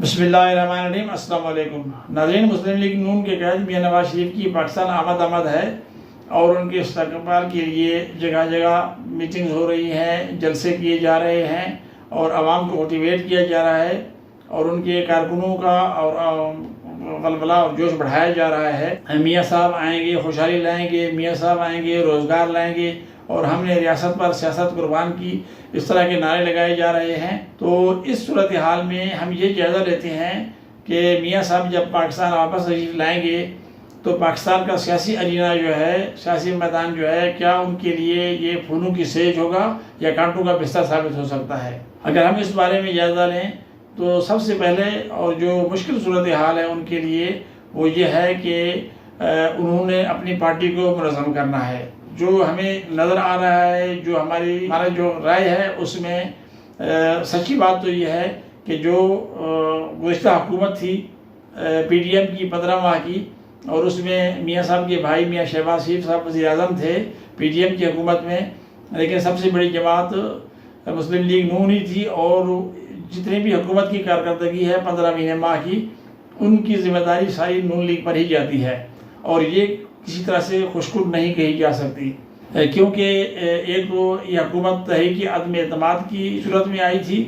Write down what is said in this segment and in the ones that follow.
بسم اللہ الرحمن الرحیم۔ السلام علیکم ناظرین، مسلم لیگ نون کے قائد میاں نواز شریف کی پاکستان آمد ہے اور ان کے استقبال کے لیے جگہ جگہ میٹنگز ہو رہی ہیں، جلسے کیے جا رہے ہیں اور عوام کو موٹیویٹ کیا جا رہا ہے اور ان کے کارکنوں کا اور ولولہ اور جوش بڑھایا جا رہا ہے۔ میاں صاحب آئیں گے، خوشحالی لائیں گے، میاں صاحب آئیں گے، روزگار لائیں گے اور ہم نے ریاست پر سیاست قربان کی، اس طرح کے نعرے لگائے جا رہے ہیں۔ تو اس صورتحال میں ہم یہ جائزہ لیتے ہیں کہ میاں صاحب جب پاکستان واپس لائیں گے تو پاکستان کا سیاسی ارینا جو ہے، سیاسی میدان جو ہے، کیا ان کے لیے یہ پھولوں کی سیج ہوگا یا کانٹوں کا بستر ثابت ہو سکتا ہے۔ اگر ہم اس بارے میں جائزہ لیں تو سب سے پہلے اور جو مشکل صورتحال ہے ان کے لیے وہ یہ ہے کہ انہوں نے اپنی پارٹی کو منظم کرنا ہے۔ جو ہمیں نظر آ رہا ہے، جو ہمارا جو رائے ہے، اس میں سچی بات تو یہ ہے کہ جو گزشتہ حکومت تھی پی ڈی ایم کی 15 ماہ کی، اور اس میں میاں صاحب کے بھائی میاں شہباز شریف صاحب وزیر اعظم تھے پی ڈی ایم کی حکومت میں، لیکن سب سے بڑی جماعت مسلم لیگ نون ہی تھی اور جتنی بھی حکومت کی کارکردگی ہے 15 ماہ کی، ان کی ذمہ داری ساری نون لیگ پر ہی جاتی ہے اور یہ کسی طرح سے خوشکن نہیں کہی جا سکتی، کیونکہ ایک تو یہ حکومت تحریک عدم اعتماد کی صورت میں آئی تھی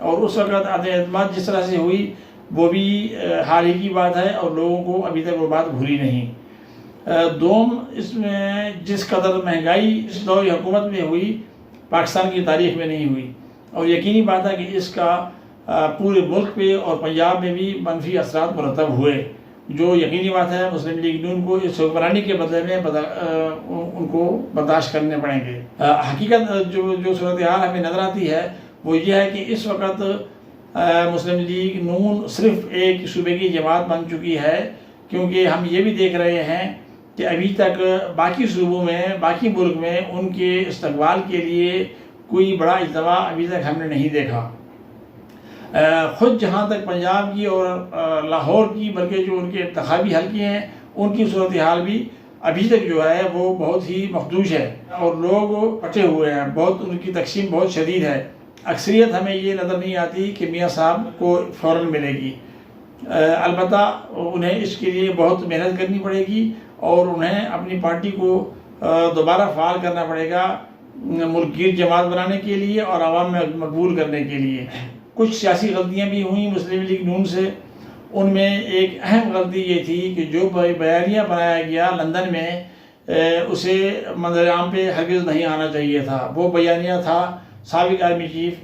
اور اس وقت عدم اعتماد جس طرح سے ہوئی وہ بھی حال ہی کی بات ہے اور لوگوں کو ابھی تک وہ بات بھولی نہیں۔ دوم، اس میں جس قدر مہنگائی اس دور حکومت میں ہوئی پاکستان کی تاریخ میں نہیں ہوئی اور یقینی بات ہے کہ اس کا پورے ملک پہ اور پنجاب میں بھی منفی اثرات مرتب ہوئے، جو یقینی بات ہے مسلم لیگ نون کو اس حکمرانی کے بدلے میں ان کو برداشت کرنے پڑیں گے۔ حقیقت جو صورتحال ہمیں نظر آتی ہے وہ یہ ہے کہ اس وقت مسلم لیگ نون صرف ایک صوبے کی جماعت بن چکی ہے، کیونکہ ہم یہ بھی دیکھ رہے ہیں کہ ابھی تک باقی صوبوں میں، باقی ملک میں ان کے استقبال کے لیے کوئی بڑا اجتماع ابھی تک ہم نے نہیں دیکھا۔ خود جہاں تک پنجاب کی اور لاہور کی، بلکہ جو ان کے انتخابی حلقے ہیں ان کی صورتحال بھی ابھی تک جو ہے وہ بہت ہی مخدوش ہے اور لوگ پٹے ہوئے ہیں، بہت ان کی تقسیم بہت شدید ہے۔ اکثریت ہمیں یہ نظر نہیں آتی کہ میاں صاحب کو فوراً ملے گی، البتہ انہیں اس کے لیے بہت محنت کرنی پڑے گی اور انہیں اپنی پارٹی کو دوبارہ فعال کرنا پڑے گا ملک گیر جماعت بنانے کے لیے اور عوام میں مقبول کرنے کے لیے۔ کچھ سیاسی غلطیاں بھی ہوئیں مسلم لیگ نون سے، ان میں ایک اہم غلطی یہ تھی کہ جو بیانیہ بنایا گیا لندن میں اسے منظر عام پہ ہرگز نہیں آنا چاہیے تھا۔ وہ بیانیہ تھا سابق army chief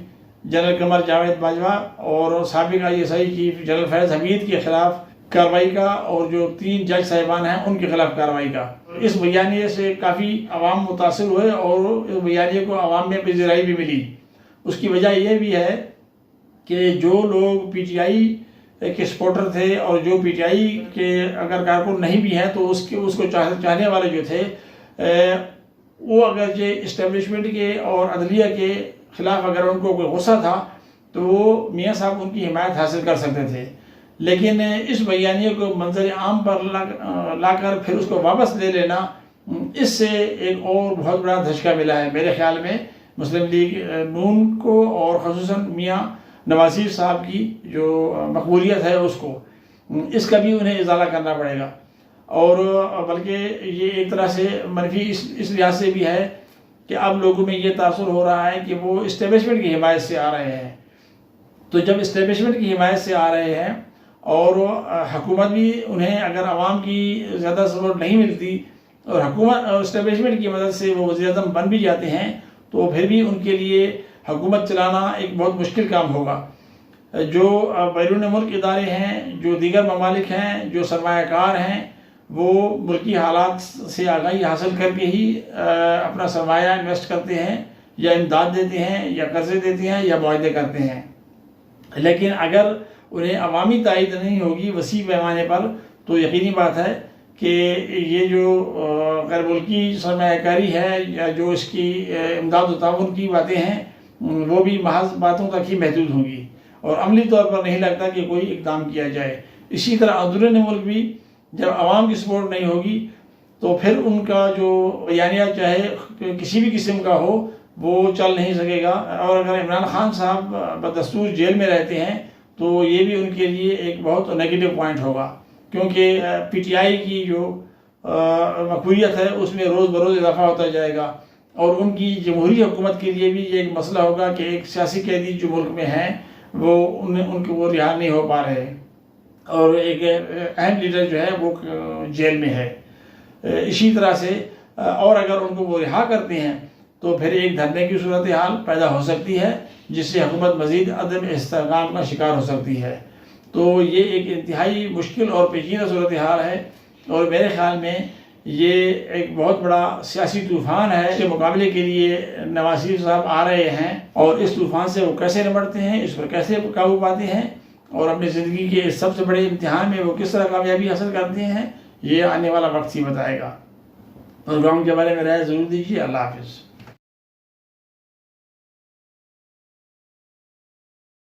general Qamar Javed Bajwa اور سابق I S I chief general Faiz Hamid کے خلاف کارروائی کا اور جو 3 جج صاحبان ہیں ان کے خلاف کارروائی کا۔ اس بیانیے سے کافی عوام متاثر ہوئے اور اس بیانیے کو عوام میں پذیرائی بھی ملی۔ اس کی وجہ یہ بھی ہے کہ جو لوگ پی ٹی آئی کے سپورٹر تھے اور جو پی ٹی آئی کے اگر کارکن نہیں بھی ہیں تو اس کو چاہنے والے جو تھے، وہ اگرچہ اسٹیبلشمنٹ کے اور عدلیہ کے خلاف اگر ان کو کوئی غصہ تھا تو وہ میاں صاحب ان کی حمایت حاصل کر سکتے تھے، لیکن اس بیانیے کو منظر عام پر لا کر پھر اس کو واپس لے لینا، اس سے ایک اور بہت بڑا دھچکا ملا ہے میرے خیال میں مسلم لیگ نون کو اور خصوصاً میاں نواز شریف صاحب کی جو مقبولیت ہے اس کا بھی انہیں ازالہ کرنا پڑے گا، اور بلکہ یہ ایک طرح سے منفی اس لحاظ سے بھی ہے کہ اب لوگوں میں یہ تاثر ہو رہا ہے کہ وہ اسٹیبلشمنٹ کی حمایت سے آ رہے ہیں۔ تو جب اسٹیبلشمنٹ کی حمایت سے آ رہے ہیں اور حکومت بھی انہیں اگر عوام کی زیادہ سپورٹ نہیں ملتی اور حکومت اسٹیبلشمنٹ کی مدد سے وہ وزیر اعظم بن بھی جاتے ہیں تو پھر بھی ان کے لیے حکومت چلانا ایک بہت مشکل کام ہوگا۔ جو بیرون ملک ادارے ہیں، جو دیگر ممالک ہیں، جو سرمایہ کار ہیں، وہ ملکی حالات سے آگاہی حاصل کر کے ہی اپنا سرمایہ انویسٹ کرتے ہیں یا امداد دیتے ہیں یا قرضے دیتے ہیں یا معاہدے کرتے ہیں، لیکن اگر انہیں عوامی تائید نہیں ہوگی وسیع پیمانے پر تو یقینی بات ہے کہ یہ جو غیر ملکی سرمایہ کاری ہے یا جو اس کی امداد و تعاون کی باتیں ہیں وہ بھی محض باتوں تک ہی محدود ہوں گی اور عملی طور پر نہیں لگتا کہ کوئی اقدام کیا جائے۔ اسی طرح اندرون ملک بھی جب عوام کی سپورٹ نہیں ہوگی تو پھر ان کا جو بیانیہ چاہے کسی بھی قسم کا ہو وہ چل نہیں سکے گا، اور اگر عمران خان صاحب بدستور جیل میں رہتے ہیں تو تو یہ بھی ان کے لیے ایک بہت نگیٹو پوائنٹ ہوگا، کیونکہ پی ٹی آئی کی جو مقبولیت ہے اس میں روز بروز اضافہ ہوتا جائے گا، اور ان کی جمہوری حکومت کے لیے بھی یہ ایک مسئلہ ہوگا کہ ایک سیاسی قیدی جو ملک میں ہیں وہ ان کو وہ رہا نہیں ہو پا رہے، اور ایک اہم لیڈر جو ہے وہ جیل میں ہے۔ اسی طرح سے اور اگر ان کو وہ رہا کرتے ہیں تو پھر ایک دھرنے کی صورتحال پیدا ہو سکتی ہے، جس سے حکومت مزید عدم استحکام کا شکار ہو سکتی ہے۔ تو یہ ایک انتہائی مشکل اور پیچیدہ صورتحال ہے، اور میرے خیال میں یہ ایک بہت بڑا سیاسی طوفان ہے۔ اس کے مقابلے کے لیے نواز شریف صاحب آ رہے ہیں، اور اس طوفان سے وہ کیسے نمٹتے ہیں، اس پر کیسے قابو پاتے ہیں، اور اپنی زندگی کے سب سے بڑے امتحان میں وہ کس طرح کامیابی حاصل کرتے ہیں، یہ آنے والا وقت ہی بتائے گا۔ پروگرام کے بارے میں رائے ضرور دیجیے۔ اللہ حافظ۔